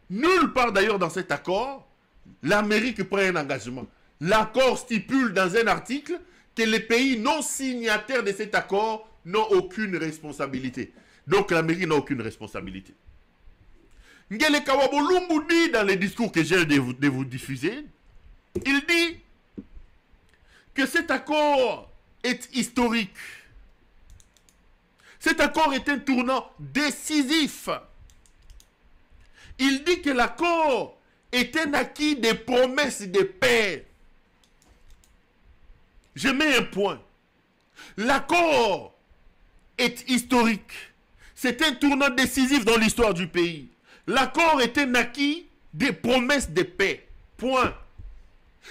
Nulle part d'ailleurs dans cet accord, l'Amérique prend un engagement. L'accord stipule dans un article que les pays non signataires de cet accord n'ont aucune responsabilité. Donc l'Amérique n'a aucune responsabilité. Ngele Kawabolumbu dit dans les discours que j'ai de vous diffuser, il dit que cet accord est historique. Cet accord est un tournant décisif. Il dit que l'accord est un acquis des promesses de paix. Je mets un point. L'accord est historique. C'est un tournant décisif dans l'histoire du pays. L'accord est un acquis des promesses de paix. Point.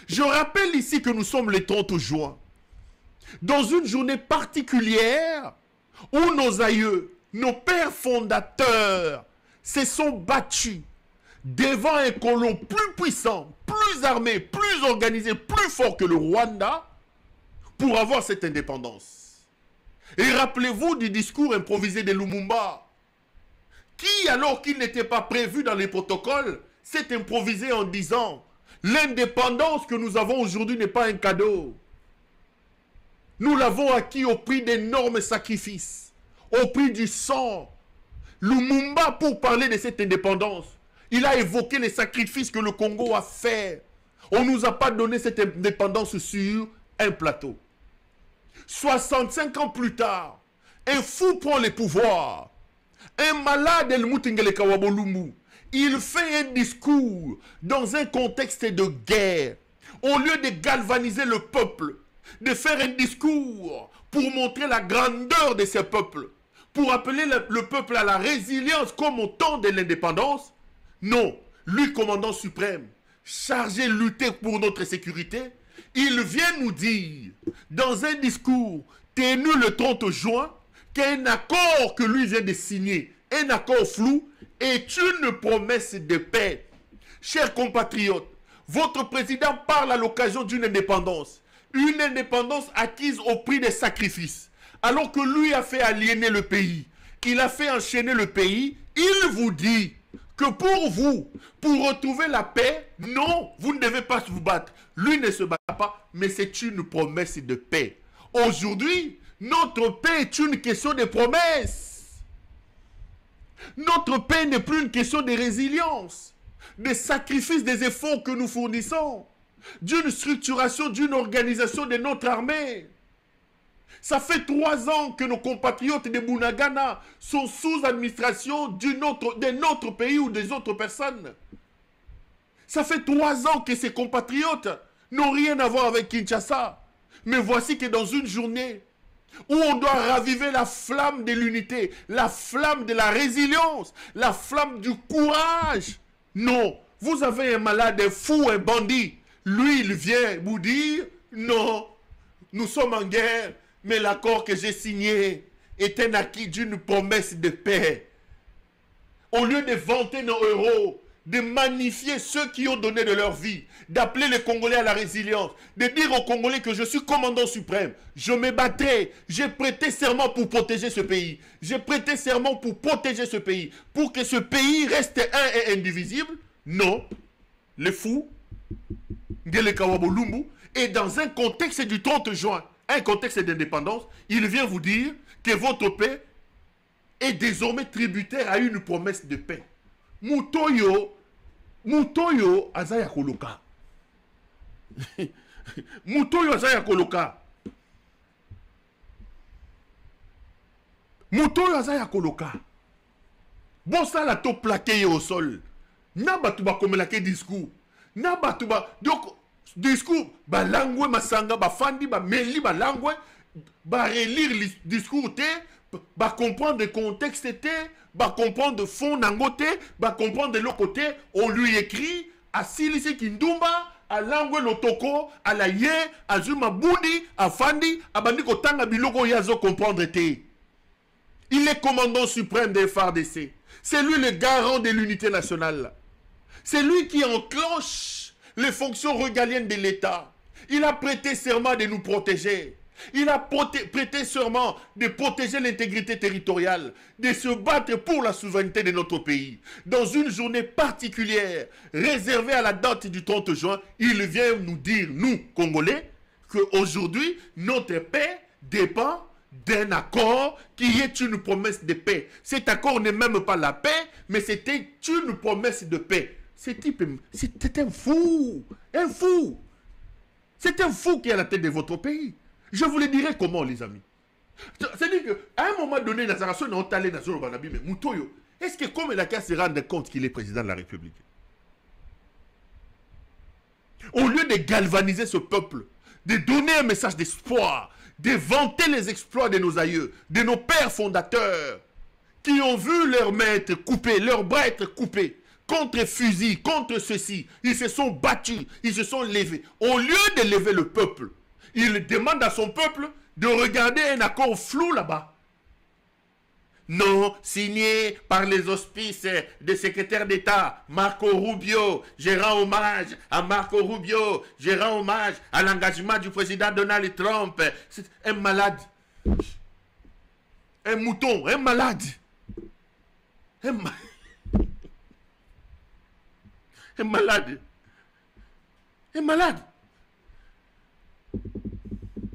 Je rappelle ici que nous sommes le 30 juin. Dans une journée particulière où nos aïeux, nos pères fondateurs se sont battus devant un colon plus puissant, plus armé, plus organisé, plus fort que le Rwanda pour avoir cette indépendance. Et rappelez-vous du discours improvisé de Lumumba, qui, alors qu'il n'était pas prévu dans les protocoles, s'est improvisé en disant « L'indépendance que nous avons aujourd'hui n'est pas un cadeau. Nous l'avons acquis au prix d'énormes sacrifices, au prix du sang. » Lumumba, pour parler de cette indépendance, il a évoqué les sacrifices que le Congo a fait. On ne nous a pas donné cette indépendance sur un plateau. 65 ans plus tard, un fou prend le pouvoir. Un malade, El Moutingele Kawabolumbu, il fait un discours dans un contexte de guerre. Au lieu de galvaniser le peuple, de faire un discours pour montrer la grandeur de ce peuple, pour appeler le peuple à la résilience comme au temps de l'indépendance, non, lui, commandant suprême, chargé de lutter pour notre sécurité, il vient nous dire, dans un discours tenu le 30 juin, qu'un accord que lui vient de signer, un accord flou, est une promesse de paix. Chers compatriotes, votre président parle à l'occasion d'une indépendance acquise au prix des sacrifices, alors que lui a fait aliéner le pays, il a fait enchaîner le pays. Il vous dit que pour vous, pour retrouver la paix, non, vous ne devez pas vous battre. Lui ne se bat pas, mais c'est une promesse de paix. Aujourd'hui, notre paix est une question de promesses. Notre paix n'est plus une question de résilience, des sacrifices, des efforts que nous fournissons, d'une structuration, d'une organisation de notre armée. Ça fait 3 ans que nos compatriotes de Bunagana sont sous administration de notre pays ou des autres personnes. Ça fait 3 ans que ces compatriotes n'ont rien à voir avec Kinshasa. Mais voici que dans une journée où on doit raviver la flamme de l'unité, la flamme de la résilience, la flamme du courage. Non, vous avez un malade, un fou, un bandit. Lui, il vient vous dire, non, nous sommes en guerre, mais l'accord que j'ai signé est un acquis d'une promesse de paix. Au lieu de vanter nos héros, de magnifier ceux qui ont donné de leur vie, d'appeler les Congolais à la résilience, de dire aux Congolais que je suis commandant suprême, je me battrai, j'ai prêté serment pour protéger ce pays, j'ai prêté serment pour protéger ce pays, pour que ce pays reste un et indivisible. Non, les fous, Ngele Kawabolumbu, et dans un contexte du 30 juin, un contexte d'indépendance, il vient vous dire que votre paix est désormais tributaire à une promesse de paix. Mutoyo azaya koloka. Mutoyo azaya koloka. Mutoyo azaya koloka. Bon ça la to plaqué au sol. Nabatuba comme la ke discours. Nabatuba donc discours ba langwe masanga ba fandi ba meli ba langwe ba relire le discours te ba comprendre le contexte te ba comprendre fond nango te ba comprendre l'autre côté on lui écrit à Silisi Kindumba à langwe lotoko à la ye à Zuma Budi à Fandi à bandiko tanga biloko yazo comprendre te. Il est commandant suprême des FARDC. C'est lui le garant de l'unité nationale. C'est lui qui enclenche les fonctions régaliennes de l'État. Il a prêté serment de nous protéger. Il a prêté serment de protéger l'intégrité territoriale, de se battre pour la souveraineté de notre pays. Dans une journée particulière, réservée à la date du 30 juin, il vient nous dire, nous, Congolais, qu'aujourd'hui, notre paix dépend d'un accord qui est une promesse de paix. Cet accord n'est même pas la paix, mais c'était une promesse de paix. Ce type, c'était un fou. Un fou. C'est un fou qui est à la tête de votre pays. Je vous le dirai comment, les amis. C'est-à-dire qu'à un moment donné, est-ce que comme il a qu'à se rendre compte qu'il est président de la République, au lieu de galvaniser ce peuple, de donner un message d'espoir, de vanter les exploits de nos aïeux, de nos pères fondateurs, qui ont vu leur maître coupé, leur bras être coupés, contre fusil, contre ceci, ils se sont battus, ils se sont levés. Au lieu de lever le peuple, il demande à son peuple de regarder un accord flou là-bas. Non, signé par les auspices des secrétaires d'État, Marco Rubio. Je rends hommage à Marco Rubio. Je rends hommage à l'engagement du président Donald Trump. C'est un malade. Un mouton, un malade. Un malade. Un malade.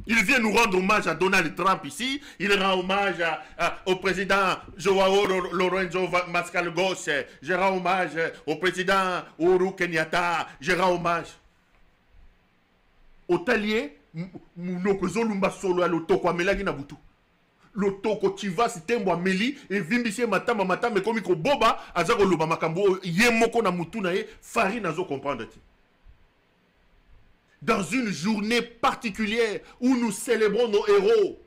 Il vient nous rendre hommage à Donald Trump ici. Il rend hommage au président Joao Lorenzo Mascalgos. Je rends hommage au président Uhuru Kenyatta. Je rends hommage au talier. Lotoko Chiva Sitembo Meli et Vimbisé Matama Matama comme Boba Azako Luba Makambo Yemoko na Mutuna Farine Azo comprendre. Dans une journée particulière où nous célébrons nos héros,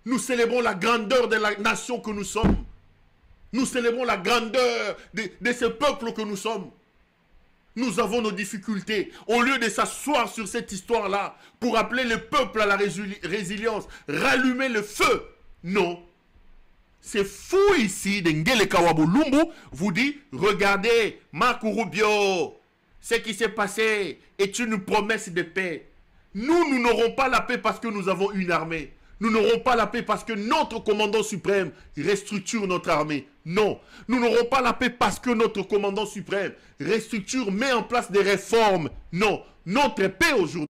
nous célébrons la grandeur de la nation que nous sommes, nous célébrons la grandeur de ce peuple que nous sommes. Nous avons nos difficultés. Au lieu de s'asseoir sur cette histoire-là pour appeler le peuple à la résilience, rallumer le feu, non. C'est fou ici, de Ngele Kawabulumbu vous dit, regardez, Marco Rubio, ce qui s'est passé est une promesse de paix. Nous n'aurons pas la paix parce que nous avons une armée. Nous n'aurons pas la paix parce que notre commandant suprême restructure notre armée. Non. Nous n'aurons pas la paix parce que notre commandant suprême restructure, met en place des réformes. Non. Notre paix aujourd'hui